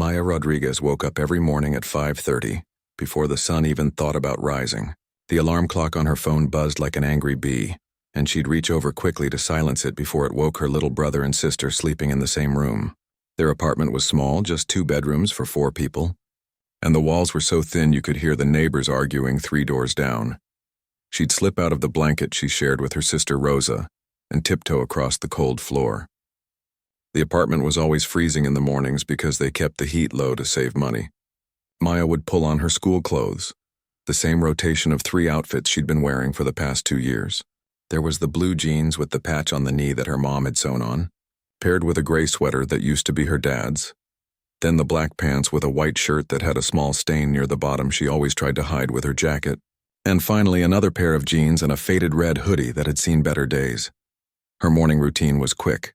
Maya Rodriguez woke up every morning at 5:30, before the sun even thought about rising. The alarm clock on her phone buzzed like an angry bee, and she'd reach over quickly to silence it before it woke her little brother and sister sleeping in the same room. Their apartment was small, just 2 bedrooms for 4 people, and the walls were so thin you could hear the neighbors arguing 3 doors down. She'd slip out of the blanket she shared with her sister Rosa and tiptoe across the cold floor. The apartment was always freezing in the mornings because they kept the heat low to save money. Maya would pull on her school clothes, the same rotation of 3 outfits she'd been wearing for the past 2 years. There was the blue jeans with the patch on the knee that her mom had sewn on, paired with a gray sweater that used to be her dad's. Then the black pants with a white shirt that had a small stain near the bottom she always tried to hide with her jacket. And finally another pair of jeans and a faded red hoodie that had seen better days. Her morning routine was quick.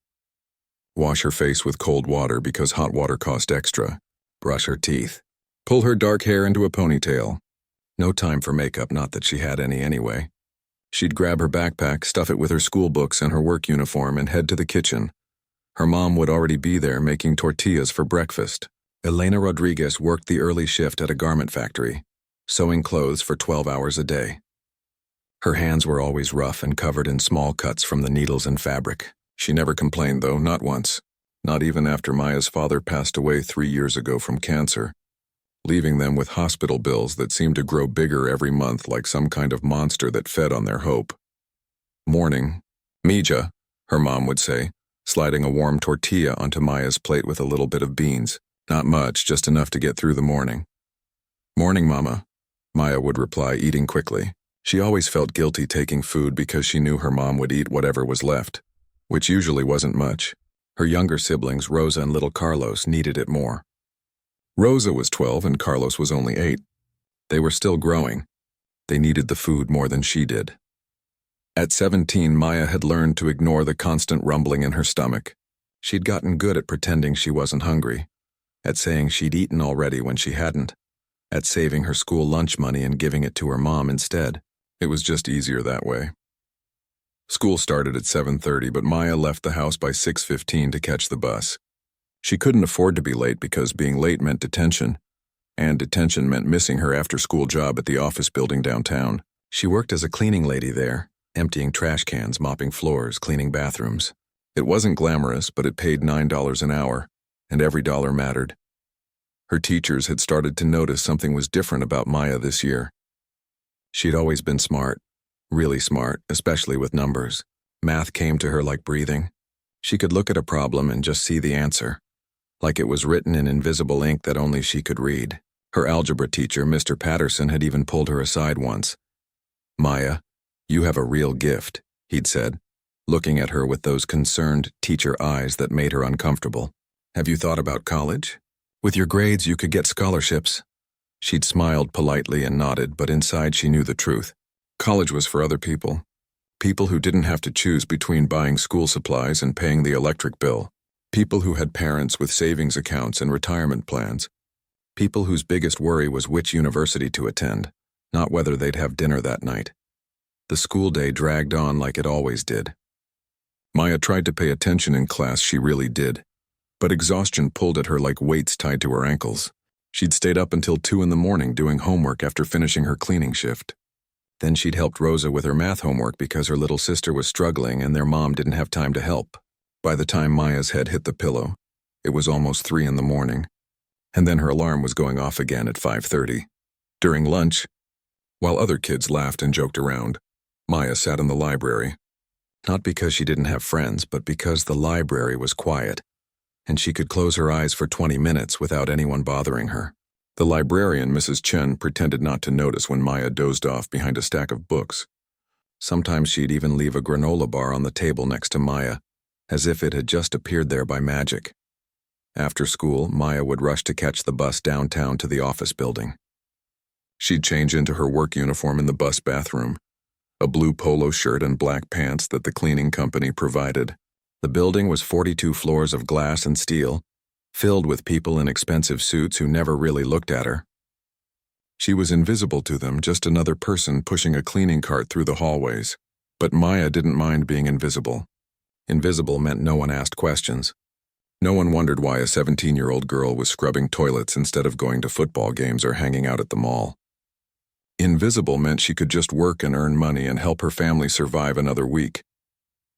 Wash her face with cold water because hot water cost extra. Brush her teeth. Pull her dark hair into a ponytail. No time for makeup, not that she had any anyway. She'd grab her backpack, stuff it with her school books and her work uniform, and head to the kitchen. Her mom would already be there making tortillas for breakfast. Elena Rodriguez worked the early shift at a garment factory, sewing clothes for 12 hours a day. Her hands were always rough and covered in small cuts from the needles and fabric. She never complained, though, not once. Not even after Maya's father passed away 3 years ago from cancer, leaving them with hospital bills that seemed to grow bigger every month like some kind of monster that fed on their hope. Morning, Mija, her mom would say, sliding a warm tortilla onto Maya's plate with a little bit of beans. Not much, just enough to get through the morning. Morning, Mama, Maya would reply, eating quickly. She always felt guilty taking food because she knew her mom would eat whatever was left, which usually wasn't much. Her younger siblings, Rosa and little Carlos, needed it more. Rosa was 12 and Carlos was only 8. They were still growing. They needed the food more than she did. At 17, Maya had learned to ignore the constant rumbling in her stomach. She'd gotten good at pretending she wasn't hungry, at saying she'd eaten already when she hadn't, at saving her school lunch money and giving it to her mom instead. It was just easier that way. School started at 7:30, but Maya left the house by 6:15 to catch the bus. She couldn't afford to be late because being late meant detention, and detention meant missing her after-school job at the office building downtown. She worked as a cleaning lady there, emptying trash cans, mopping floors, cleaning bathrooms. It wasn't glamorous, but it paid $9 an hour, and every dollar mattered. Her teachers had started to notice something was different about Maya this year. She'd always been smart, really smart, especially with numbers. Math came to her like breathing. She could look at a problem and just see the answer, like it was written in invisible ink that only she could read. Her algebra teacher, Mr. Patterson, had even pulled her aside once. "Maya, you have a real gift," he'd said, looking at her with those concerned teacher eyes that made her uncomfortable. "Have you thought about college? With your grades, you could get scholarships." She'd smiled politely and nodded, but inside she knew the truth. College was for other people. People who didn't have to choose between buying school supplies and paying the electric bill. People who had parents with savings accounts and retirement plans. People whose biggest worry was which university to attend, not whether they'd have dinner that night. The school day dragged on like it always did. Maya tried to pay attention in class, she really did, but exhaustion pulled at her like weights tied to her ankles. She'd stayed up until 2 in the morning doing homework after finishing her cleaning shift. Then she'd helped Rosa with her math homework because her little sister was struggling and their mom didn't have time to help. By the time Maya's head hit the pillow, it was almost 3 in the morning, and then her alarm was going off again at 5:30. During lunch, while other kids laughed and joked around, Maya sat in the library. Not because she didn't have friends, but because the library was quiet, and she could close her eyes for 20 minutes without anyone bothering her. The librarian, Mrs. Chen, pretended not to notice when Maya dozed off behind a stack of books. Sometimes she'd even leave a granola bar on the table next to Maya, as if it had just appeared there by magic. After school, Maya would rush to catch the bus downtown to the office building. She'd change into her work uniform in the bus bathroom, a blue polo shirt and black pants that the cleaning company provided. The building was 42 floors of glass and steel, filled with people in expensive suits who never really looked at her. She was invisible to them, just another person pushing a cleaning cart through the hallways. But Maya didn't mind being invisible. Invisible meant no one asked questions. No one wondered why a 17-year-old girl was scrubbing toilets instead of going to football games or hanging out at the mall. Invisible meant she could just work and earn money and help her family survive another week.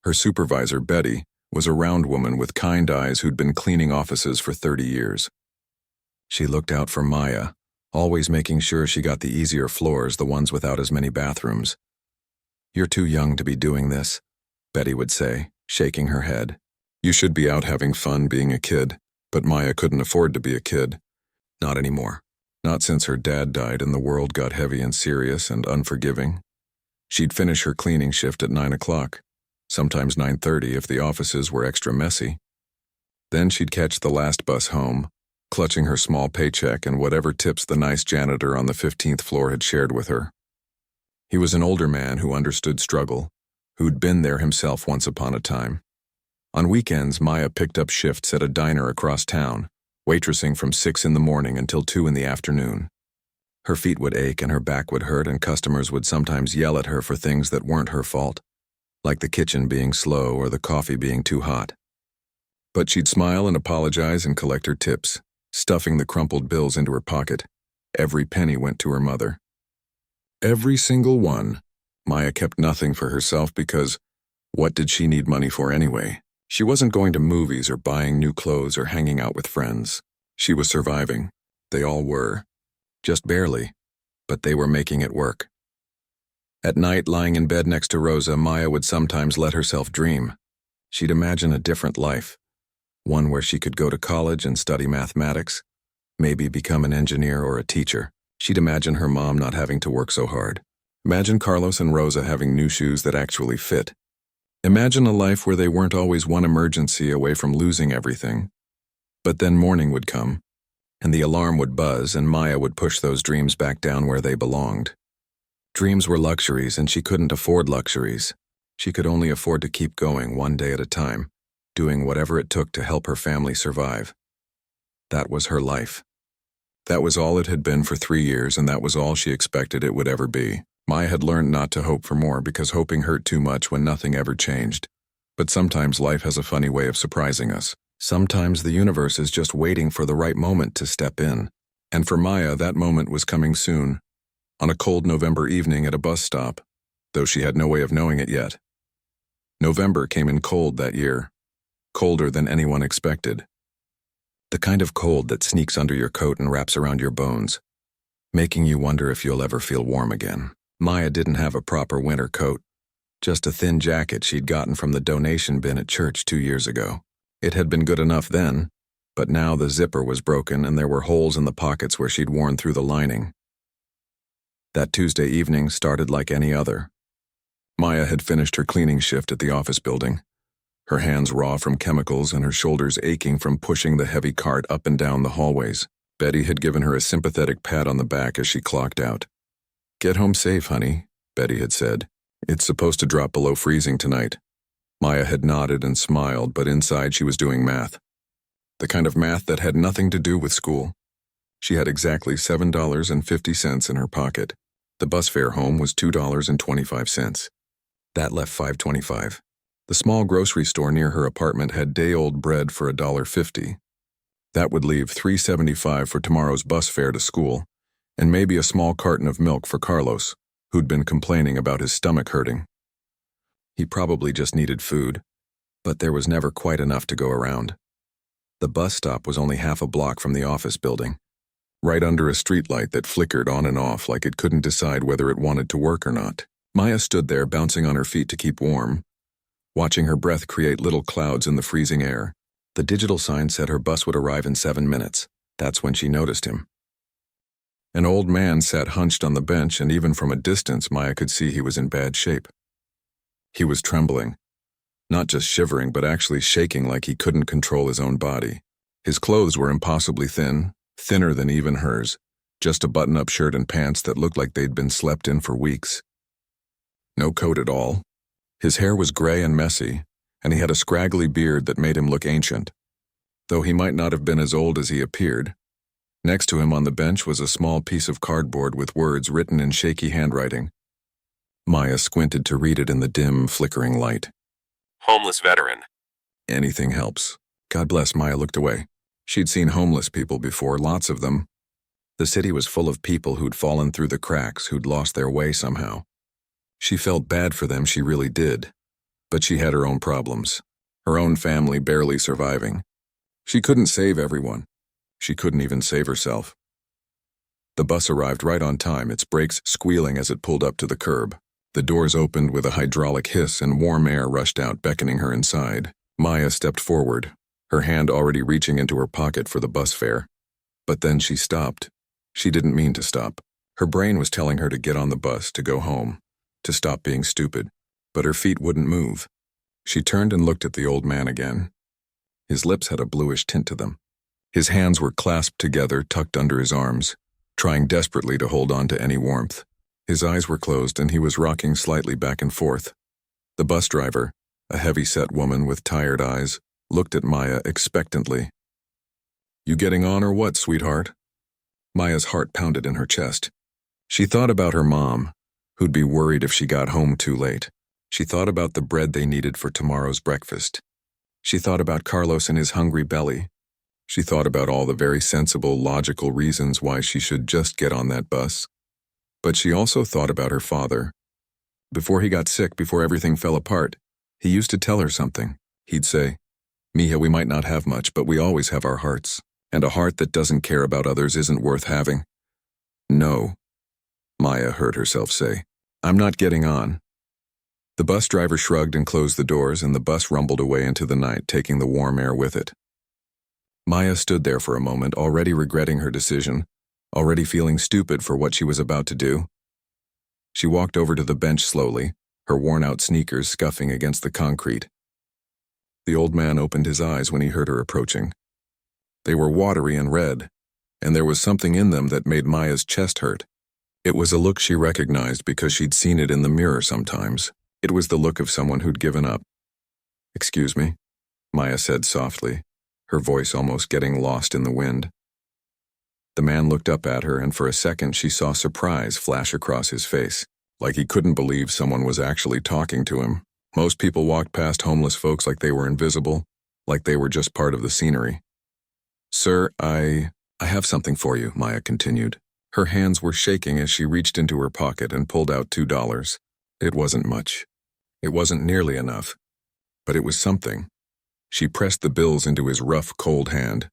Her supervisor, Betty, was a round woman with kind eyes who'd been cleaning offices for 30 years. She looked out for Maya, always making sure she got the easier floors, the ones without as many bathrooms. "You're too young to be doing this," Betty would say, shaking her head. "You should be out having fun being a kid," but Maya couldn't afford to be a kid. Not anymore. Not since her dad died and the world got heavy and serious and unforgiving. She'd finish her cleaning shift at 9 o'clock, sometimes 9:30 if the offices were extra messy. Then she'd catch the last bus home, clutching her small paycheck and whatever tips the nice janitor on the 15th floor had shared with her. He was an older man who understood struggle, who'd been there himself once upon a time. On weekends, Maya picked up shifts at a diner across town, waitressing from 6 in the morning until 2 in the afternoon. Her feet would ache and her back would hurt, and customers would sometimes yell at her for things that weren't her fault, like the kitchen being slow or the coffee being too hot. But she'd smile and apologize and collect her tips, stuffing the crumpled bills into her pocket. Every penny went to her mother. Every single one. Maya kept nothing for herself because what did she need money for anyway? She wasn't going to movies or buying new clothes or hanging out with friends. She was surviving. They all were. Just barely. But they were making it work. At night, lying in bed next to Rosa, Maya would sometimes let herself dream. She'd imagine a different life. One where she could go to college and study mathematics, maybe become an engineer or a teacher. She'd imagine her mom not having to work so hard. Imagine Carlos and Rosa having new shoes that actually fit. Imagine a life where they weren't always one emergency away from losing everything. But then morning would come, and the alarm would buzz, and Maya would push those dreams back down where they belonged. Dreams were luxuries, and she couldn't afford luxuries. She could only afford to keep going one day at a time, doing whatever it took to help her family survive. That was her life. That was all it had been for 3 years, and that was all she expected it would ever be. Maya had learned not to hope for more because hoping hurt too much when nothing ever changed. But sometimes life has a funny way of surprising us. Sometimes the universe is just waiting for the right moment to step in. And for Maya, that moment was coming soon. On a cold November evening at a bus stop, though she had no way of knowing it yet. November came in cold that year. Colder than anyone expected. The kind of cold that sneaks under your coat and wraps around your bones, making you wonder if you'll ever feel warm again. Maya didn't have a proper winter coat, just a thin jacket she'd gotten from the donation bin at church 2 years ago. It had been good enough then, but now the zipper was broken and there were holes in the pockets where she'd worn through the lining. That Tuesday evening started like any other. Maya had finished her cleaning shift at the office building, her hands raw from chemicals and her shoulders aching from pushing the heavy cart up and down the hallways. Betty had given her a sympathetic pat on the back as she clocked out. "Get home safe, honey," Betty had said. "It's supposed to drop below freezing tonight." Maya had nodded and smiled, but inside she was doing math. The kind of math that had nothing to do with school. She had exactly $7.50 in her pocket. The bus fare home was $2.25. That left $5.25. The small grocery store near her apartment had day-old bread for $1.50. That would leave $3.75 for tomorrow's bus fare to school, and maybe a small carton of milk for Carlos, who'd been complaining about his stomach hurting. He probably just needed food, but there was never quite enough to go around. The bus stop was only half a block from the office building, right under a streetlight that flickered on and off like it couldn't decide whether it wanted to work or not. Maya stood there bouncing on her feet to keep warm, watching her breath create little clouds in the freezing air. The digital sign said her bus would arrive in 7 minutes. That's when she noticed him. An old man sat hunched on the bench, and even from a distance Maya could see he was in bad shape. He was trembling, not just shivering but actually shaking like he couldn't control his own body. His clothes were impossibly thin, thinner than even hers, just a button-up shirt and pants that looked like they'd been slept in for weeks. No coat at all. His hair was gray and messy, and he had a scraggly beard that made him look ancient, though he might not have been as old as he appeared. Next to him on the bench was a small piece of cardboard with words written in shaky handwriting. Maya squinted to read it in the dim, flickering light. Homeless veteran. Anything helps. God bless. Maya looked away. She'd seen homeless people before, lots of them. The city was full of people who'd fallen through the cracks, who'd lost their way somehow. She felt bad for them, she really did. But she had her own problems. Her own family barely surviving. She couldn't save everyone. She couldn't even save herself. The bus arrived right on time, its brakes squealing as it pulled up to the curb. The doors opened with a hydraulic hiss and warm air rushed out, beckoning her inside. Maya stepped forward, her hand already reaching into her pocket for the bus fare. But then she stopped. She didn't mean to stop. Her brain was telling her to get on the bus, to go home, to stop being stupid. But her feet wouldn't move. She turned and looked at the old man again. His lips had a bluish tint to them. His hands were clasped together, tucked under his arms, trying desperately to hold on to any warmth. His eyes were closed and he was rocking slightly back and forth. The bus driver, a heavy-set woman with tired eyes, looked at Maya expectantly. "You getting on or what, sweetheart?" Maya's heart pounded in her chest. She thought about her mom, who'd be worried if she got home too late. She thought about the bread they needed for tomorrow's breakfast. She thought about Carlos and his hungry belly. She thought about all the very sensible, logical reasons why she should just get on that bus. But she also thought about her father. Before he got sick, before everything fell apart, he used to tell her something. He'd say, "Mija, we might not have much, but we always have our hearts. And a heart that doesn't care about others isn't worth having." "No," Maya heard herself say. "I'm not getting on." The bus driver shrugged and closed the doors, and the bus rumbled away into the night, taking the warm air with it. Maya stood there for a moment, already regretting her decision, already feeling stupid for what she was about to do. She walked over to the bench slowly, her worn-out sneakers scuffing against the concrete. The old man opened his eyes when he heard her approaching. They were watery and red, and there was something in them that made Maya's chest hurt. It was a look she recognized because she'd seen it in the mirror sometimes. It was the look of someone who'd given up. "Excuse me," Maya said softly, her voice almost getting lost in the wind. The man looked up at her, and for a second she saw surprise flash across his face, like he couldn't believe someone was actually talking to him. Most people walked past homeless folks like they were invisible, like they were just part of the scenery. "Sir, I have something for you," Maya continued. Her hands were shaking as she reached into her pocket and pulled out $2. It wasn't much. It wasn't nearly enough. But it was something. She pressed the bills into his rough, cold hand.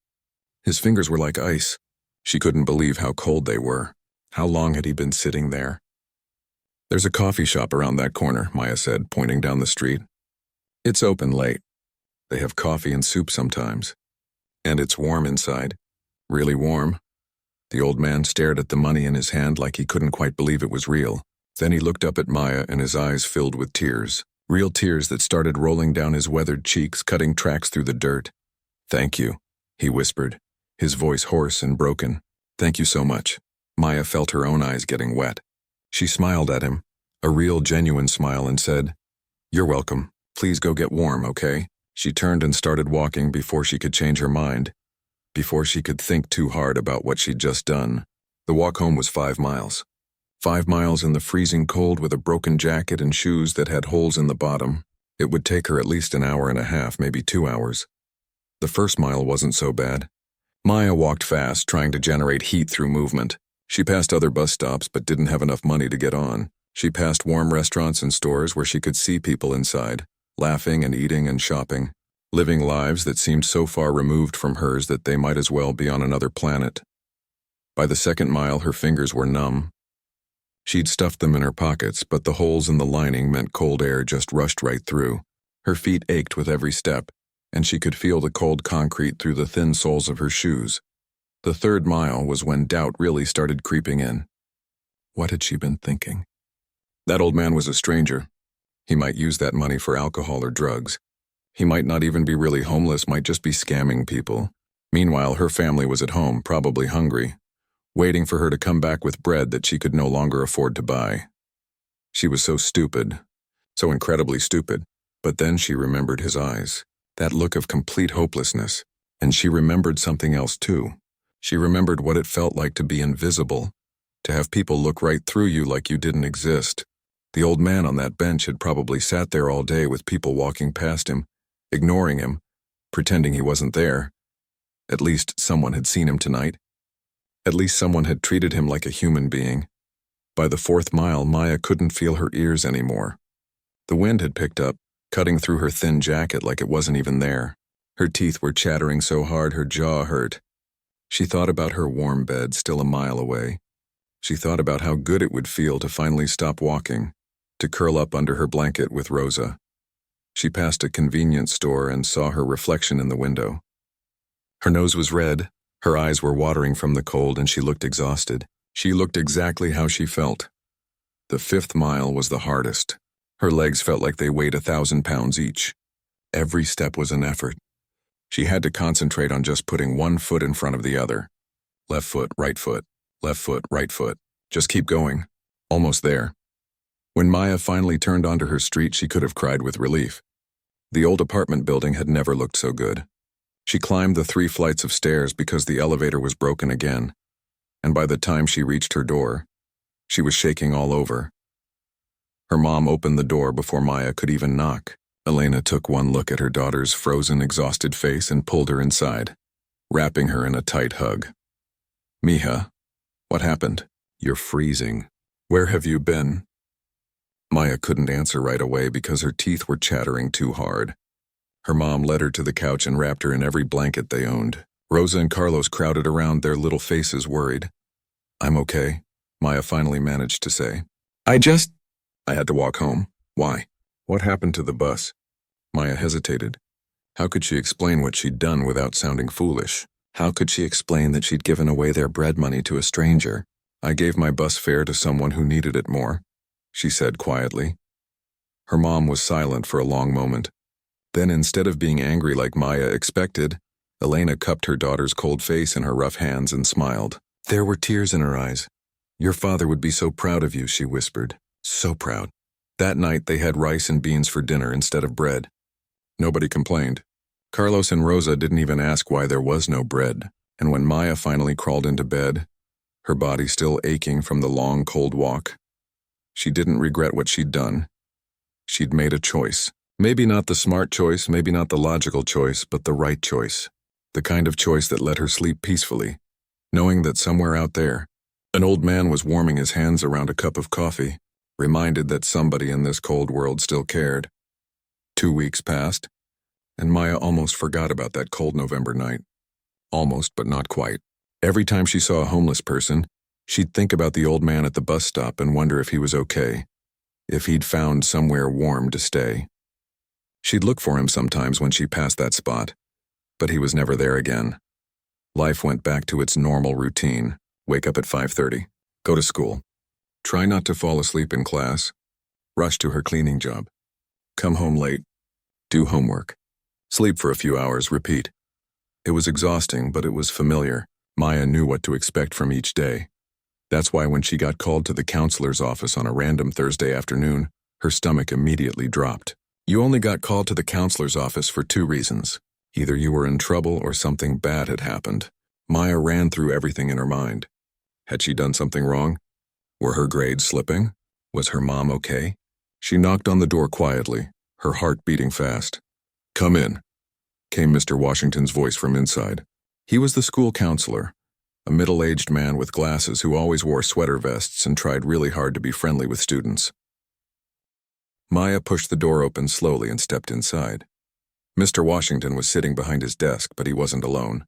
His fingers were like ice. She couldn't believe how cold they were. How long had he been sitting there? "There's a coffee shop around that corner," Maya said, pointing down the street. "It's open late. They have coffee and soup sometimes. And it's warm inside. Really warm." The old man stared at the money in his hand like he couldn't quite believe it was real. Then he looked up at Maya, and his eyes filled with tears. Real tears that started rolling down his weathered cheeks, cutting tracks through the dirt. "Thank you," he whispered, his voice hoarse and broken. "Thank you so much." Maya felt her own eyes getting wet. She smiled at him, a real, genuine smile, and said, "You're welcome. Please go get warm, okay?" She turned and started walking before she could change her mind, before she could think too hard about what she'd just done. The walk home was 5 miles. 5 miles in the freezing cold with a broken jacket and shoes that had holes in the bottom. It would take her at least an hour and a half, maybe 2 hours. The first mile wasn't so bad. Maya walked fast, trying to generate heat through movement. She passed other bus stops but didn't have enough money to get on. She passed warm restaurants and stores where she could see people inside, laughing and eating and shopping, living lives that seemed so far removed from hers that they might as well be on another planet. By the second mile, her fingers were numb. She'd stuffed them in her pockets, but the holes in the lining meant cold air just rushed right through. Her feet ached with every step, and she could feel the cold concrete through the thin soles of her shoes. The third mile was when doubt really started creeping in. What had she been thinking? That old man was a stranger. He might use that money for alcohol or drugs. He might not even be really homeless, might just be scamming people. Meanwhile, her family was at home, probably hungry, waiting for her to come back with bread that she could no longer afford to buy. She was so stupid, so incredibly stupid. But then she remembered his eyes, that look of complete hopelessness, and she remembered something else too. She remembered what it felt like to be invisible, to have people look right through you like you didn't exist. The old man on that bench had probably sat there all day with people walking past him, ignoring him, pretending he wasn't there. At least someone had seen him tonight. At least someone had treated him like a human being. By the 4th mile, Maya couldn't feel her ears anymore. The wind had picked up, cutting through her thin jacket like it wasn't even there. Her teeth were chattering so hard her jaw hurt. She thought about her warm bed still a mile away. She thought about how good it would feel to finally stop walking, to curl up under her blanket with Rosa. She passed a convenience store and saw her reflection in the window. Her nose was red, her eyes were watering from the cold, and she looked exhausted. She looked exactly how she felt. The 5th mile was the hardest. Her legs felt like they weighed 1,000 pounds each. Every step was an effort. She had to concentrate on just putting one foot in front of the other. Left foot, right foot, left foot, right foot. Just keep going. Almost there. When Maya finally turned onto her street, she could have cried with relief. The old apartment building had never looked so good. She climbed the 3 flights of stairs because the elevator was broken again, and by the time she reached her door, she was shaking all over. Her mom opened the door before Maya could even knock. Elena took one look at her daughter's frozen, exhausted face and pulled her inside, wrapping her in a tight hug. "Mija, what happened? You're freezing. Where have you been?" Maya couldn't answer right away because her teeth were chattering too hard. Her mom led her to the couch and wrapped her in every blanket they owned. Rosa and Carlos crowded around, their little faces worried. "I'm okay," Maya finally managed to say. I had to walk home." "Why? What happened to the bus?" Maya hesitated. How could she explain what she'd done without sounding foolish? How could she explain that she'd given away their bread money to a stranger? "I gave my bus fare to someone who needed it more," she said quietly. Her mom was silent for a long moment. Then, instead of being angry like Maya expected, Elena cupped her daughter's cold face in her rough hands and smiled. There were tears in her eyes. "Your father would be so proud of you," she whispered. "So proud." That night they had rice and beans for dinner instead of bread. Nobody complained. Carlos and Rosa didn't even ask why there was no bread, and when Maya finally crawled into bed, her body still aching from the long, cold walk, she didn't regret what she'd done. She'd made a choice. Maybe not the smart choice, maybe not the logical choice, but the right choice. The kind of choice that let her sleep peacefully, knowing that somewhere out there, an old man was warming his hands around a cup of coffee, reminded that somebody in this cold world still cared. 2 weeks passed, and Maya almost forgot about that cold November night. Almost, but not quite. Every time she saw a homeless person, she'd think about the old man at the bus stop and wonder if he was okay, if he'd found somewhere warm to stay. She'd look for him sometimes when she passed that spot, but he was never there again. Life went back to its normal routine. Wake up at 5:30, go to school, try not to fall asleep in class, rush to her cleaning job, come home late, do homework, sleep for a few hours, repeat. It was exhausting, but it was familiar. Maya knew what to expect from each day. That's why when she got called to the counselor's office on a random Thursday afternoon, her stomach immediately dropped. You only got called to the counselor's office for 2 reasons. Either you were in trouble or something bad had happened. Maya ran through everything in her mind. Had she done something wrong? Were her grades slipping? Was her mom okay? She knocked on the door quietly, her heart beating fast. "Come in," came Mr. Washington's voice from inside. He was the school counselor, a middle-aged man with glasses who always wore sweater vests and tried really hard to be friendly with students. Maya pushed the door open slowly and stepped inside. Mr. Washington was sitting behind his desk, but he wasn't alone.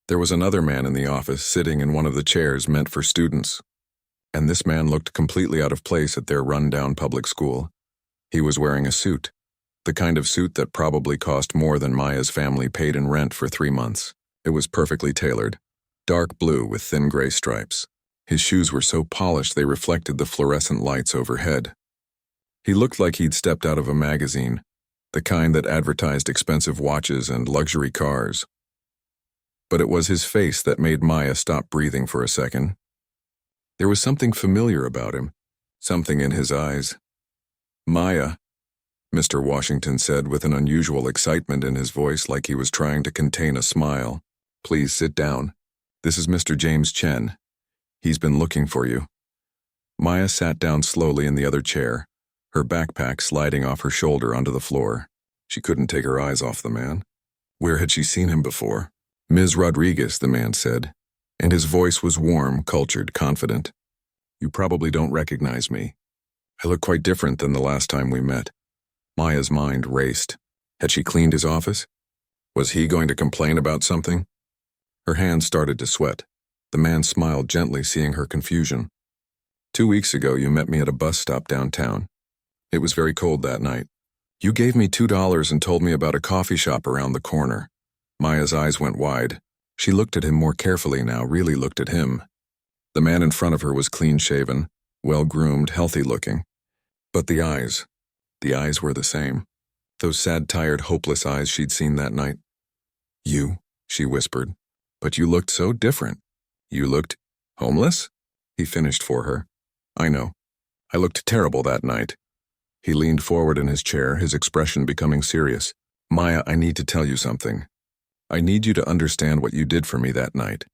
There was another man in the office sitting in one of the chairs meant for students, and this man looked completely out of place at their run-down public school. He was wearing a suit, the kind of suit that probably cost more than Maya's family paid in rent for 3 months. It was perfectly tailored, dark blue with thin gray stripes. His shoes were so polished they reflected the fluorescent lights overhead. He looked like he'd stepped out of a magazine, the kind that advertised expensive watches and luxury cars. But it was his face that made Maya stop breathing for a second. There was something familiar about him, something in his eyes. "Maya," Mr. Washington said with an unusual excitement in his voice, like he was trying to contain a smile. "Please sit down. This is Mr. James Chen. He's been looking for you." Maya sat down slowly in the other chair, her backpack sliding off her shoulder onto the floor. She couldn't take her eyes off the man. Where had she seen him before? Ms. Rodriguez, the man said, and his voice was warm, cultured, confident. You probably don't recognize me. I look quite different than the last time we met. Maya's mind raced. Had she cleaned his office? Was he going to complain about something? Her hands started to sweat. The man smiled gently, seeing her confusion. 2 weeks ago, you met me at a bus stop downtown. It was very cold that night. You gave me $2 and told me about a coffee shop around the corner. Maya's eyes went wide. She looked at him more carefully now, really looked at him. The man in front of her was clean-shaven, well-groomed, healthy-looking. But the eyes were the same. Those sad, tired, hopeless eyes she'd seen that night. You, she whispered, but you looked so different. You looked homeless? He finished for her. I know. I looked terrible that night. He leaned forward in his chair, his expression becoming serious. Maya, I need to tell you something. I need you to understand what you did for me that night.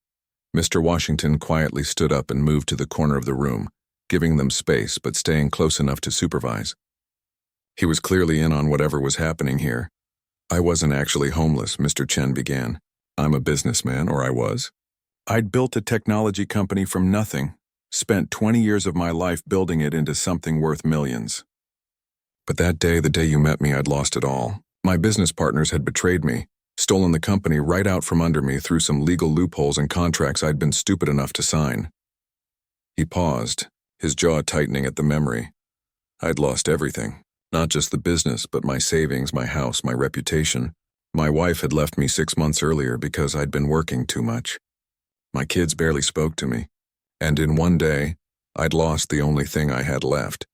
Mr. Washington quietly stood up and moved to the corner of the room, giving them space but staying close enough to supervise. He was clearly in on whatever was happening here. I wasn't actually homeless, Mr. Chen began. I'm a businessman, or I was. I'd built a technology company from nothing, spent 20 years of my life building it into something worth millions. But that day, the day you met me, I'd lost it all. My business partners had betrayed me, stolen the company right out from under me through some legal loopholes and contracts I'd been stupid enough to sign. He paused, his jaw tightening at the memory. I'd lost everything, not just the business, but my savings, my house, my reputation. My wife had left me 6 months earlier because I'd been working too much. My kids barely spoke to me. And in one day, I'd lost the only thing I had left.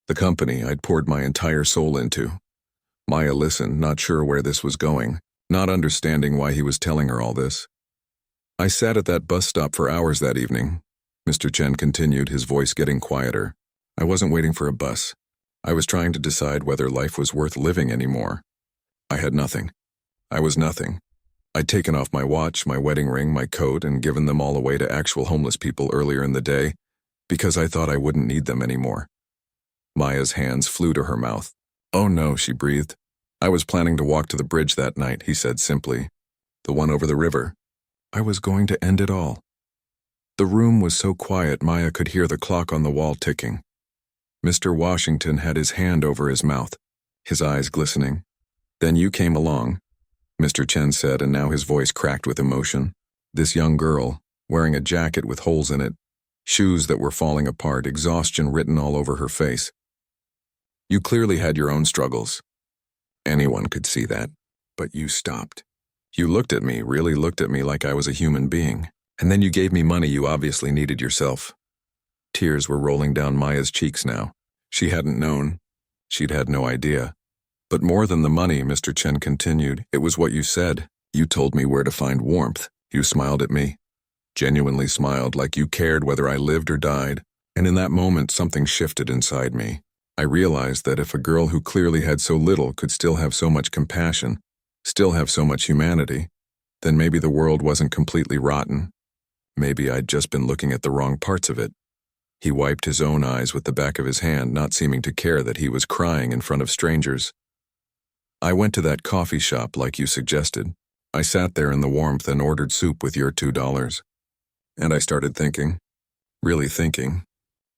The company I'd poured my entire soul into. Maya listened, not sure where this was going, not understanding why he was telling her all this. I sat at that bus stop for hours that evening. Mr. Chen continued, his voice getting quieter. I wasn't waiting for a bus. I was trying to decide whether life was worth living anymore. I had nothing. I was nothing. I'd taken off my watch, my wedding ring, my coat, and given them all away to actual homeless people earlier in the day because I thought I wouldn't need them anymore. Maya's hands flew to her mouth. Oh no, she breathed. I was planning to walk to the bridge that night, he said simply. The one over the river. I was going to end it all. The room was so quiet Maya could hear the clock on the wall ticking. Mr. Washington had his hand over his mouth, his eyes glistening. Then you came along, Mr. Chen said, and now his voice cracked with emotion. This young girl, wearing a jacket with holes in it, shoes that were falling apart, exhaustion written all over her face. You clearly had your own struggles. Anyone could see that, but you stopped. You looked at me, really looked at me like I was a human being, and then you gave me money you obviously needed yourself. Tears were rolling down Maya's cheeks now. She hadn't known. She'd had no idea. But more than the money, Mr. Chen continued, it was what you said. You told me where to find warmth. You smiled at me. Genuinely smiled, like you cared whether I lived or died. And in that moment, something shifted inside me. I realized that if a girl who clearly had so little could still have so much compassion, still have so much humanity, then maybe the world wasn't completely rotten. Maybe I'd just been looking at the wrong parts of it. He wiped his own eyes with the back of his hand, not seeming to care that he was crying in front of strangers. I went to that coffee shop like you suggested. I sat there in the warmth and ordered soup with your $2. And I started thinking, really thinking.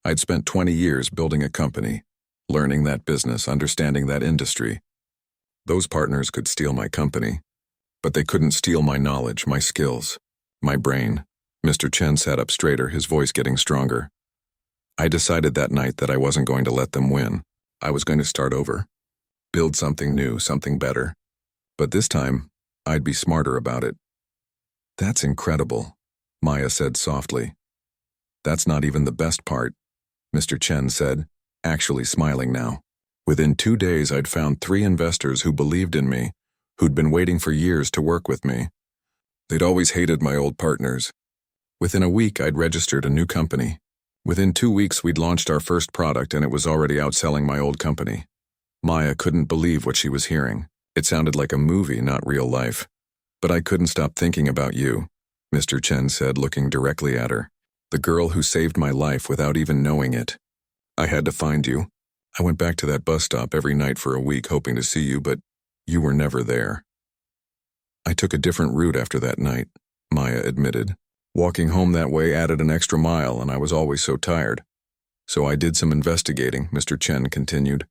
I'd spent 20 years building a company, learning that business, understanding that industry. Those partners could steal my company, but they couldn't steal my knowledge, my skills, my brain. Mr. Chen sat up straighter, his voice getting stronger. I decided that night that I wasn't going to let them win. I was going to start over, build something new, something better. But this time, I'd be smarter about it. That's incredible, Maya said softly. That's not even the best part, Mr. Chen said, actually smiling now. Within 2 days, I'd found 3 investors who believed in me, who'd been waiting for years to work with me. They'd always hated my old partners. Within a week, I'd registered a new company. Within 2 weeks, we'd launched our first product and it was already outselling my old company. Maya couldn't believe what she was hearing. It sounded like a movie, not real life. But I couldn't stop thinking about you, Mr. Chen said, looking directly at her. The girl who saved my life without even knowing it. I had to find you. I went back to that bus stop every night for a week hoping to see you, but you were never there. I took a different route after that night, Maya admitted. Walking home that way added an extra mile, and I was always so tired. So I did some investigating, Mr. Chen continued.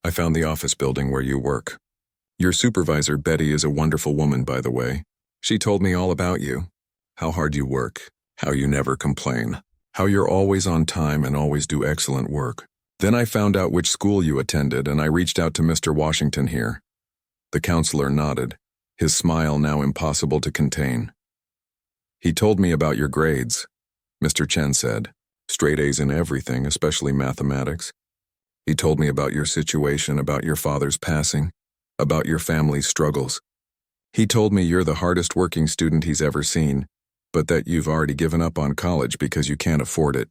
I found the office building where you work. Your supervisor, Betty, is a wonderful woman, by the way. She told me all about you. How hard you work, how you never complain, how you're always on time and always do excellent work. Then I found out which school you attended, and I reached out to Mr. Washington here. The counselor nodded, his smile now impossible to contain. He told me about your grades, Mr. Chen said. Straight A's in everything, especially mathematics. He told me about your situation, about your father's passing, about your family's struggles. He told me you're the hardest working student he's ever seen, but that you've already given up on college because you can't afford it.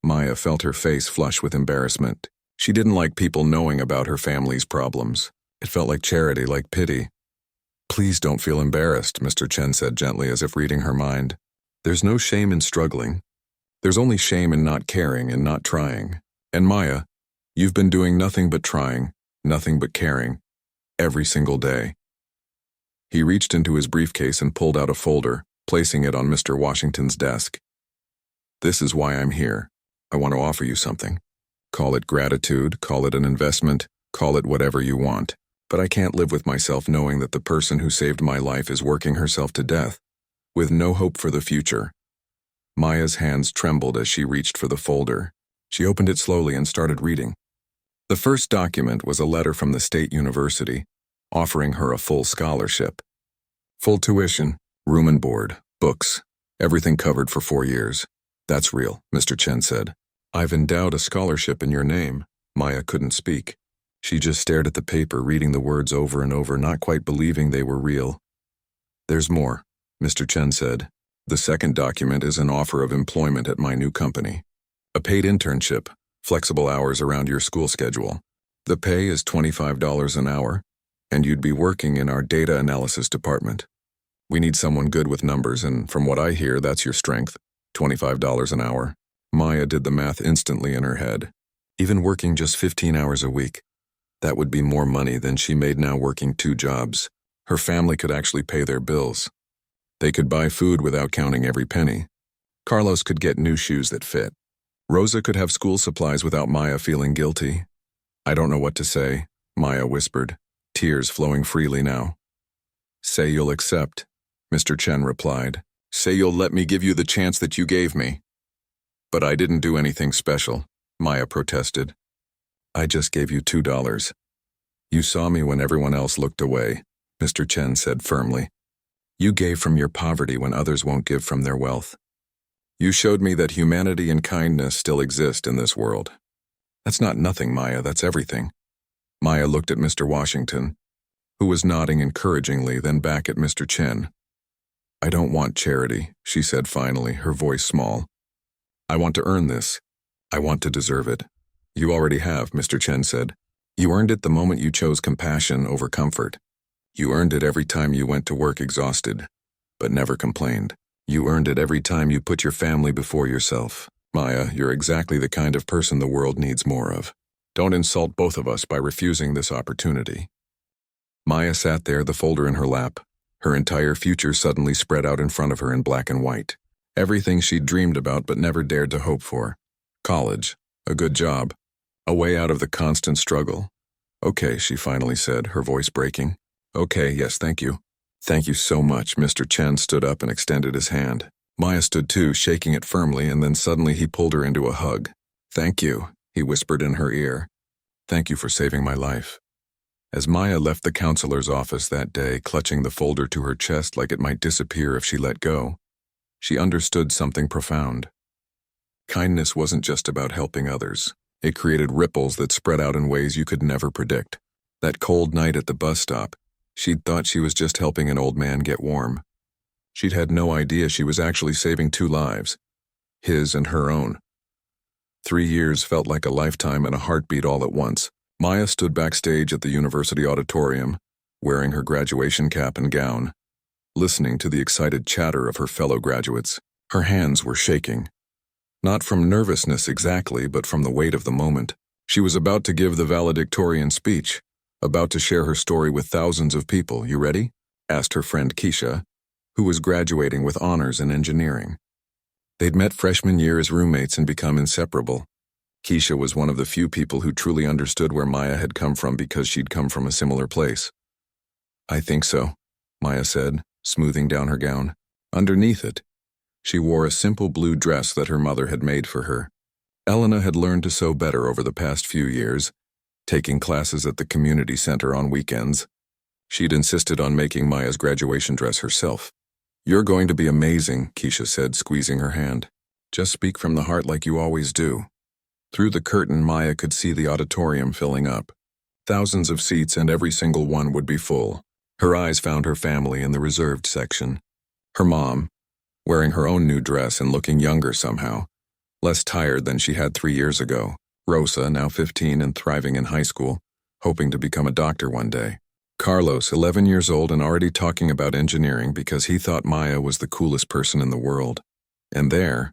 Maya felt her face flush with embarrassment. She didn't like people knowing about her family's problems. It felt like charity, like pity. Please don't feel embarrassed, Mr. Chen said gently, as if reading her mind. There's no shame in struggling. There's only shame in not caring and not trying. And Maya, you've been doing nothing but trying, nothing but caring, every single day. He reached into his briefcase and pulled out a folder, placing it on Mr. Washington's desk. This is why I'm here. I want to offer you something. Call it gratitude, call it an investment, call it whatever you want. But I can't live with myself knowing that the person who saved my life is working herself to death, with no hope for the future. Maya's hands trembled as she reached for the folder. She opened it slowly and started reading. The first document was a letter from the state university, offering her a full scholarship. Full tuition, room and board, books, everything covered for 4 years. That's real, Mr. Chen said. I've endowed a scholarship in your name. Maya couldn't speak. She just stared at the paper, reading the words over and over, not quite believing they were real. There's more, Mr. Chen said. The second document is an offer of employment at my new company. A paid internship, flexible hours around your school schedule. The pay is $25 an hour, and you'd be working in our data analysis department. We need someone good with numbers, and from what I hear, that's your strength, $25 an hour. Maya did the math instantly in her head. Even working just 15 hours a week, that would be more money than she made now working 2 jobs. Her family could actually pay their bills. They could buy food without counting every penny. Carlos could get new shoes that fit. Rosa could have school supplies without Maya feeling guilty. I don't know what to say, Maya whispered, tears flowing freely now. Say you'll accept, Mr. Chen replied. Say you'll let me give you the chance that you gave me. But I didn't do anything special, Maya protested. I just gave you $2. You saw me when everyone else looked away, Mr. Chen said firmly. You gave from your poverty when others won't give from their wealth. You showed me that humanity and kindness still exist in this world. That's not nothing, Maya, that's everything. Maya looked at Mr. Washington, who was nodding encouragingly, then back at Mr. Chen. I don't want charity, she said finally, her voice small. I want to earn this. I want to deserve it. You already have, Mr. Chen said. You earned it the moment you chose compassion over comfort. You earned it every time you went to work exhausted, but never complained. You earned it every time you put your family before yourself. Maya, you're exactly the kind of person the world needs more of. Don't insult both of us by refusing this opportunity. Maya sat there, the folder in her lap. Her entire future suddenly spread out in front of her in black and white. Everything she'd dreamed about but never dared to hope for. College, a good job, a way out of the constant struggle. Okay, she finally said, her voice breaking. Okay, yes, thank you. Thank you so much. Mr. Chen stood up and extended his hand. Maya stood too, shaking it firmly, and then suddenly he pulled her into a hug. Thank you, he whispered in her ear. Thank you for saving my life. As Maya left the counselor's office that day, clutching the folder to her chest like it might disappear if she let go, she understood something profound. Kindness wasn't just about helping others. It created ripples that spread out in ways you could never predict. That cold night at the bus stop, she'd thought she was just helping an old man get warm. She'd had no idea she was actually saving 2 lives, his and her own. 3 years felt like a lifetime and a heartbeat all at once. Maya stood backstage at the university auditorium, wearing her graduation cap and gown, listening to the excited chatter of her fellow graduates. Her hands were shaking. Not from nervousness exactly, but from the weight of the moment. She was about to give the valedictorian speech, about to share her story with thousands of people. You ready? asked her friend Keisha, who was graduating with honors in engineering. They'd met freshman year as roommates and become inseparable. Keisha was one of the few people who truly understood where Maya had come from because she'd come from a similar place. "I think so," Maya said, smoothing down her gown. Underneath it, she wore a simple blue dress that her mother had made for her. Elena had learned to sew better over the past few years, taking classes at the community center on weekends. She'd insisted on making Maya's graduation dress herself. "You're going to be amazing," Keisha said, squeezing her hand. "Just speak from the heart like you always do." Through the curtain, Maya could see the auditorium filling up. Thousands of seats, and every single one would be full. Her eyes found her family in the reserved section. Her mom, wearing her own new dress and looking younger somehow, less tired than she had 3 years ago. Rosa, now 15 and thriving in high school, hoping to become a doctor one day. Carlos, 11 years old and already talking about engineering because he thought Maya was the coolest person in the world. And there,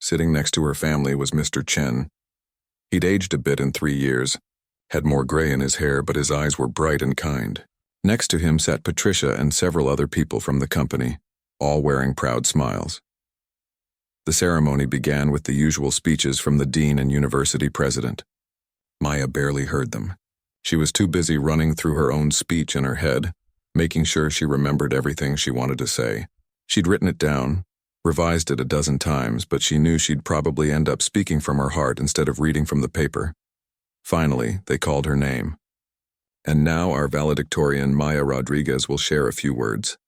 sitting next to her family, was Mr. Chen. He'd aged a bit in 3 years, had more gray in his hair, but his eyes were bright and kind. Next to him sat Patricia and several other people from the company, all wearing proud smiles. The ceremony began with the usual speeches from the dean and university president. Maya barely heard them. She was too busy running through her own speech in her head, making sure she remembered everything she wanted to say. She'd written it down, revised it a dozen times, but she knew she'd probably end up speaking from her heart instead of reading from the paper. Finally, they called her name. And now our valedictorian, Maya Rodriguez, will share a few words.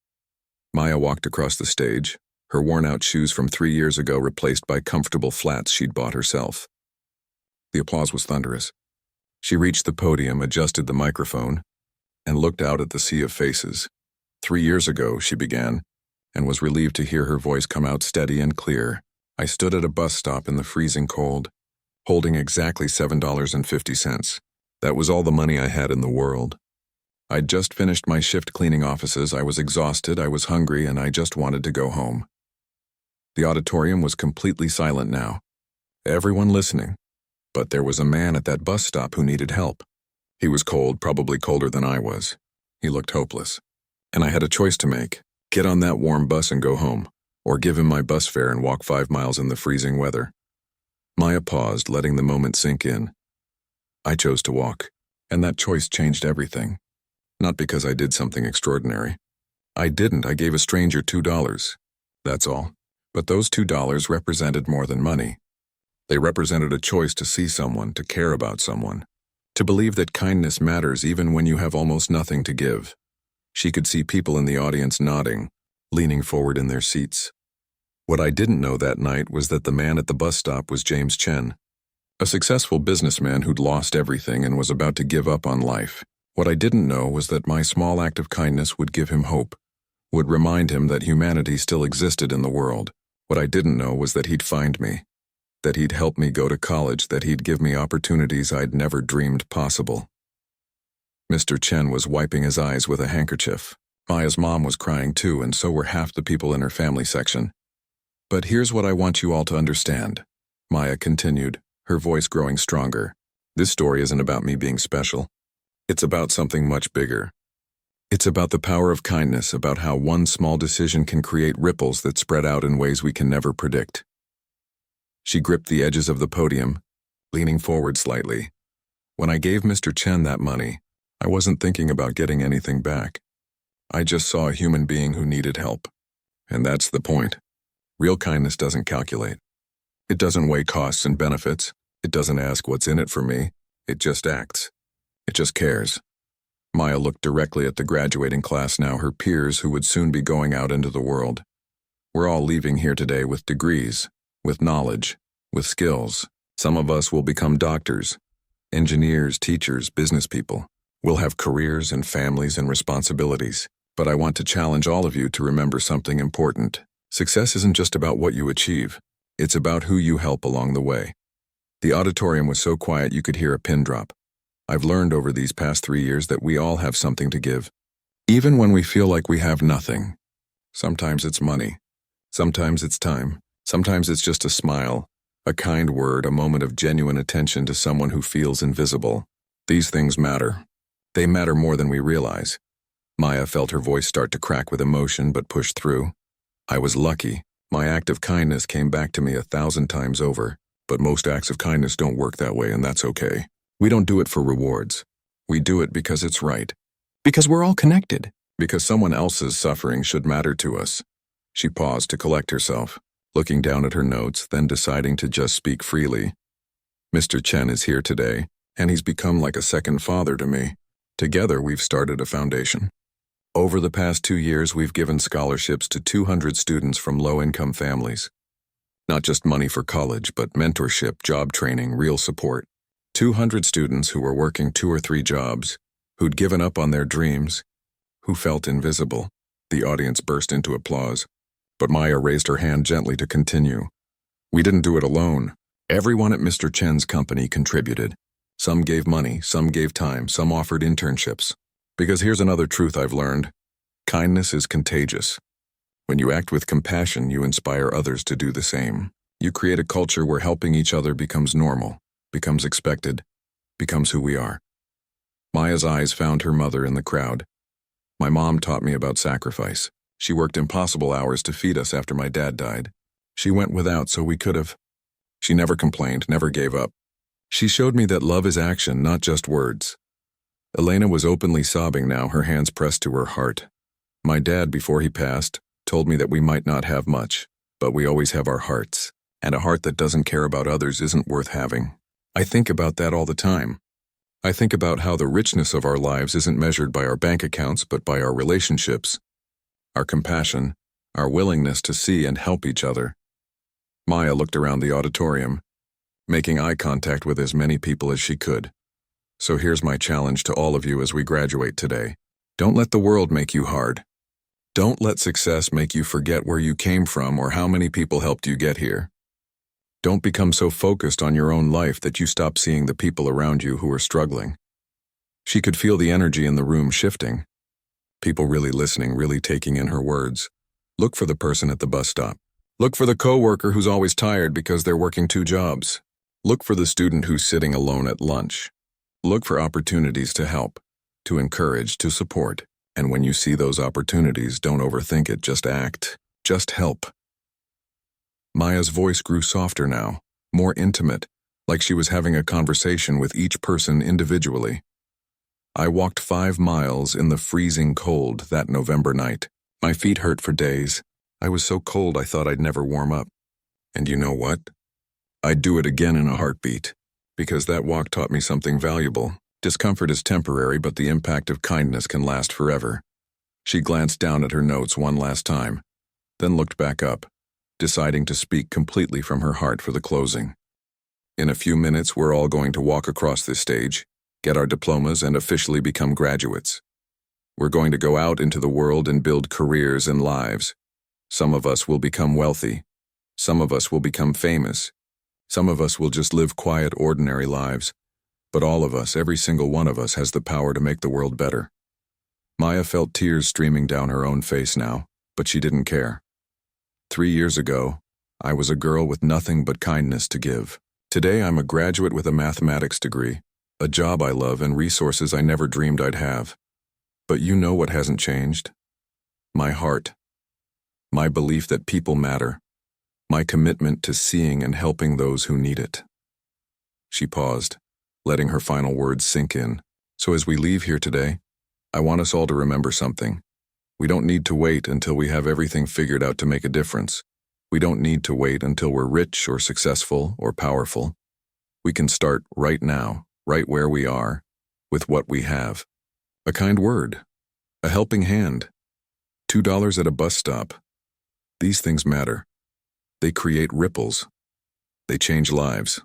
Maya walked across the stage, her worn-out shoes from 3 years ago replaced by comfortable flats she'd bought herself. The applause was thunderous. She reached the podium, adjusted the microphone, and looked out at the sea of faces. 3 years ago, she began, and was relieved to hear her voice come out steady and clear. "I stood at a bus stop in the freezing cold, holding exactly $7.50. That was all the money I had in the world. I'd just finished my shift cleaning offices. I was exhausted, I was hungry, and I just wanted to go home." The auditorium was completely silent now, everyone listening. But there was a man at that bus stop who needed help. He was cold, probably colder than I was. He looked hopeless. And I had a choice to make: get on that warm bus and go home, or give him my bus fare and walk 5 miles in the freezing weather. Maya paused, letting the moment sink in. I chose to walk, and that choice changed everything. Not because I did something extraordinary. I didn't. I gave a stranger $2. That's all. But those $2 represented more than money. They represented a choice to see someone, to care about someone, to believe that kindness matters even when you have almost nothing to give. She could see people in the audience nodding, leaning forward in their seats. What I didn't know that night was that the man at the bus stop was James Chen, a successful businessman who'd lost everything and was about to give up on life. What I didn't know was that my small act of kindness would give him hope, would remind him that humanity still existed in the world. What I didn't know was that he'd find me, that he'd help me go to college, that he'd give me opportunities I'd never dreamed possible. Mr. Chen was wiping his eyes with a handkerchief. Maya's mom was crying too, and so were half the people in her family section. "But here's what I want you all to understand," Maya continued, her voice growing stronger. "This story isn't about me being special. It's about something much bigger. It's about the power of kindness, about how one small decision can create ripples that spread out in ways we can never predict." She gripped the edges of the podium, leaning forward slightly. "When I gave Mr. Chen that money, I wasn't thinking about getting anything back. I just saw a human being who needed help. And that's the point. Real kindness doesn't calculate. It doesn't weigh costs and benefits. It doesn't ask what's in it for me. It just acts. It just cares." Maya looked directly at the graduating class now, her peers who would soon be going out into the world. "We're all leaving here today with degrees, with knowledge, with skills. Some of us will become doctors, engineers, teachers, business people. We'll have careers and families and responsibilities. But I want to challenge all of you to remember something important. Success isn't just about what you achieve. It's about who you help along the way." The auditorium was so quiet you could hear a pin drop. I've learned over these past 3 years that we all have something to give, even when we feel like we have nothing. Sometimes it's money. Sometimes it's time. Sometimes it's just a smile, a kind word, a moment of genuine attention to someone who feels invisible. These things matter. They matter more than we realize. Maya felt her voice start to crack with emotion but pushed through. I was lucky. My act of kindness came back to me 1,000 times over. But most acts of kindness don't work that way, and that's okay. We don't do it for rewards. We do it because it's right. Because we're all connected. Because someone else's suffering should matter to us. She paused to collect herself, looking down at her notes, then deciding to just speak freely. Mr. Chen is here today, and he's become like a second father to me. Together, we've started a foundation. Over the past 2 years, we've given scholarships to 200 students from low-income families. Not just money for college, but mentorship, job training, real support. 200 students who were working 2 or 3 jobs, who'd given up on their dreams, who felt invisible. The audience burst into applause, but Maya raised her hand gently to continue. We didn't do it alone. Everyone at Mr. Chen's company contributed. Some gave money, some gave time, some offered internships. Because here's another truth I've learned. Kindness is contagious. When you act with compassion, you inspire others to do the same. You create a culture where helping each other becomes normal, becomes expected, becomes who we are. Maya's eyes found her mother in the crowd. My mom taught me about sacrifice. She worked impossible hours to feed us after my dad died. She went without so we could have. She never complained, never gave up. She showed me that love is action, not just words. Elena was openly sobbing now, her hands pressed to her heart. My dad, before he passed, told me that we might not have much, but we always have our hearts, and a heart that doesn't care about others isn't worth having. I think about that all the time. I think about how the richness of our lives isn't measured by our bank accounts, but by our relationships, our compassion, our willingness to see and help each other. Maya looked around the auditorium, making eye contact with as many people as she could. So here's my challenge to all of you as we graduate today. Don't let the world make you hard. Don't let success make you forget where you came from or how many people helped you get here. Don't become so focused on your own life that you stop seeing the people around you who are struggling. She could feel the energy in the room shifting. People really listening, really taking in her words. Look for the person at the bus stop. Look for the coworker who's always tired because they're working 2 jobs. Look for the student who's sitting alone at lunch. Look for opportunities to help, to encourage, to support. And when you see those opportunities, don't overthink it, just act. Just help. Maya's voice grew softer now, more intimate, like she was having a conversation with each person individually. I walked 5 miles in the freezing cold that November night. My feet hurt for days. I was so cold I thought I'd never warm up. And you know what? I'd do it again in a heartbeat, because that walk taught me something valuable. Discomfort is temporary, but the impact of kindness can last forever. She glanced down at her notes one last time, then looked back up, deciding to speak completely from her heart for the closing. In a few minutes, we're all going to walk across this stage, get our diplomas, and officially become graduates. We're going to go out into the world and build careers and lives. Some of us will become wealthy. Some of us will become famous. Some of us will just live quiet, ordinary lives. But all of us, every single one of us, has the power to make the world better. Maya felt tears streaming down her own face now, but she didn't care. 3 years ago, I was a girl with nothing but kindness to give. Today, I'm a graduate with a mathematics degree, a job I love, and resources I never dreamed I'd have. But you know what hasn't changed? My heart. My belief that people matter. My commitment to seeing and helping those who need it. She paused, letting her final words sink in. So as we leave here today, I want us all to remember something. We don't need to wait until we have everything figured out to make a difference. We don't need to wait until we're rich or successful or powerful. We can start right now, right where we are, with what we have. A kind word, a helping hand, $2 at a bus stop. These things matter. They create ripples. They change lives.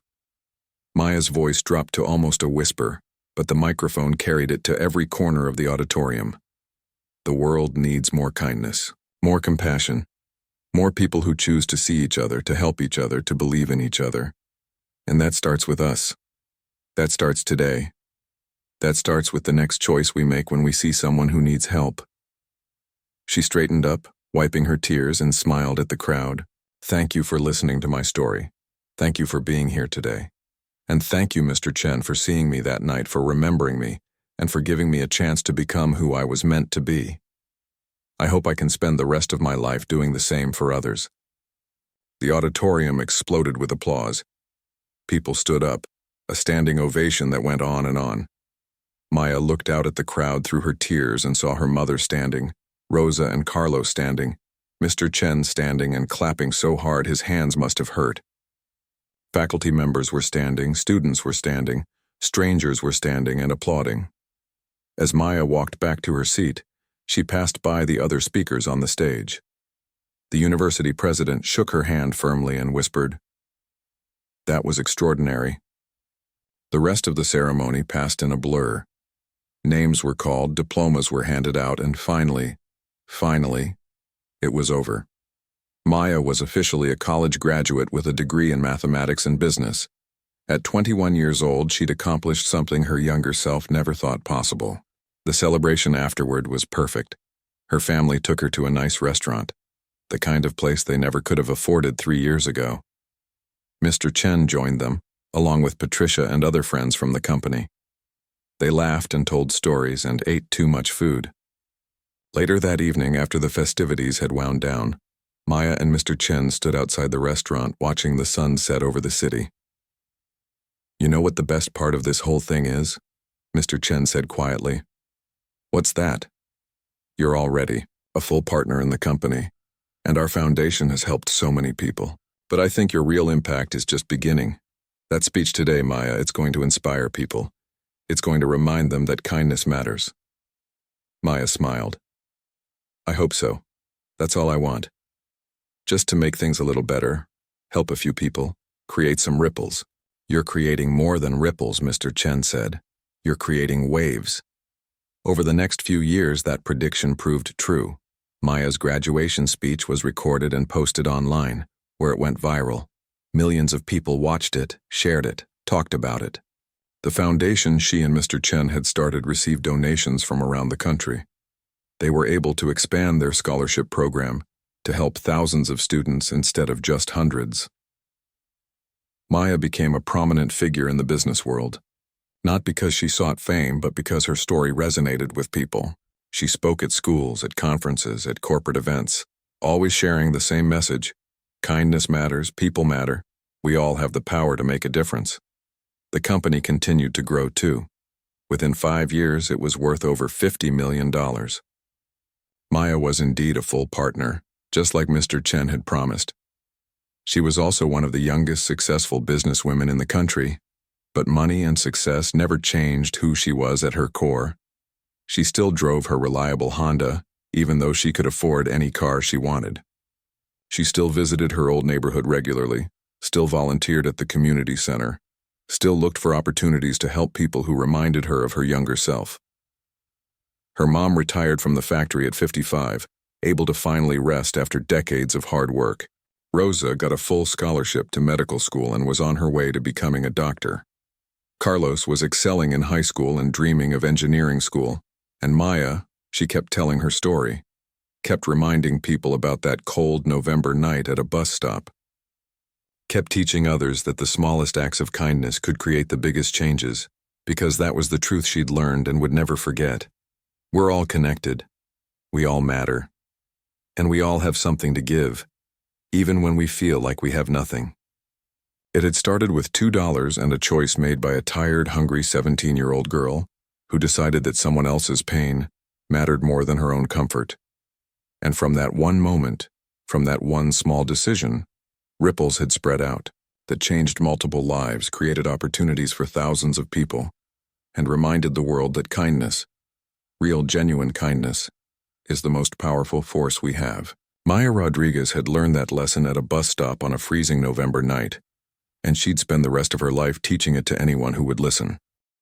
Maya's voice dropped to almost a whisper, but the microphone carried it to every corner of the auditorium. The world needs more kindness, more compassion, more people who choose to see each other, to help each other, to believe in each other. And that starts with us. That starts today. That starts with the next choice we make when we see someone who needs help. She straightened up, wiping her tears, and smiled at the crowd. Thank you for listening to my story. Thank you for being here today. And thank you, Mr. Chen, for seeing me that night, for remembering me, and for giving me a chance to become who I was meant to be. I hope I can spend the rest of my life doing the same for others." The auditorium exploded with applause. People stood up, a standing ovation that went on and on. Maya looked out at the crowd through her tears and saw her mother standing, Rosa and Carlos standing, Mr. Chen standing and clapping so hard his hands must have hurt. Faculty members were standing, students were standing, strangers were standing and applauding. As Maya walked back to her seat, she passed by the other speakers on the stage. The university president shook her hand firmly and whispered, "That was extraordinary." The rest of the ceremony passed in a blur. Names were called, diplomas were handed out, and finally, it was over. Maya was officially a college graduate with a degree in mathematics and business. At 21 years old, she'd accomplished something her younger self never thought possible. The celebration afterward was perfect. Her family took her to a nice restaurant, the kind of place they never could have afforded 3 years ago. Mr. Chen joined them, along with Patricia and other friends from the company. They laughed and told stories and ate too much food. Later that evening, after the festivities had wound down, Maya and Mr. Chen stood outside the restaurant watching the sun set over the city. "You know what the best part of this whole thing is?" Mr. Chen said quietly. "What's that?" "You're already a full partner in the company, and our foundation has helped so many people. But I think your real impact is just beginning. That speech today, Maya, it's going to inspire people. It's going to remind them that kindness matters." Maya smiled. "I hope so. That's all I want. Just to make things a little better, help a few people, create some ripples." "You're creating more than ripples," Mr. Chen said. "You're creating waves." Over the next few years, that prediction proved true. Maya's graduation speech was recorded and posted online, where it went viral. Millions of people watched it, shared it, talked about it. The foundation she and Mr. Chen had started received donations from around the country. They were able to expand their scholarship program to help thousands of students instead of just hundreds. Maya became a prominent figure in the business world, not because she sought fame, but because her story resonated with people. She spoke at schools, at conferences, at corporate events, always sharing the same message: kindness matters, people matter, we all have the power to make a difference. The company continued to grow too. Within 5 years, it was worth over $50 million. Maya was indeed a full partner, just like Mr. Chen had promised. She was also one of the youngest successful businesswomen in the country, but money and success never changed who she was at her core. She still drove her reliable Honda, even though she could afford any car she wanted. She still visited her old neighborhood regularly, still volunteered at the community center, still looked for opportunities to help people who reminded her of her younger self. Her mom retired from the factory at 55, able to finally rest after decades of hard work. Rosa got a full scholarship to medical school and was on her way to becoming a doctor. Carlos was excelling in high school and dreaming of engineering school. And Maya, she kept telling her story, kept reminding people about that cold November night at a bus stop, kept teaching others that the smallest acts of kindness could create the biggest changes, because that was the truth she'd learned and would never forget. We're all connected. We all matter. And we all have something to give, even when we feel like we have nothing. It had started with $2 and a choice made by a tired, hungry 17-year-old girl who decided that someone else's pain mattered more than her own comfort. And from that one moment, from that one small decision, ripples had spread out that changed multiple lives, created opportunities for thousands of people, and reminded the world that kindness, real genuine kindness, is the most powerful force we have. Maya Rodriguez had learned that lesson at a bus stop on a freezing November night, and she'd spend the rest of her life teaching it to anyone who would listen.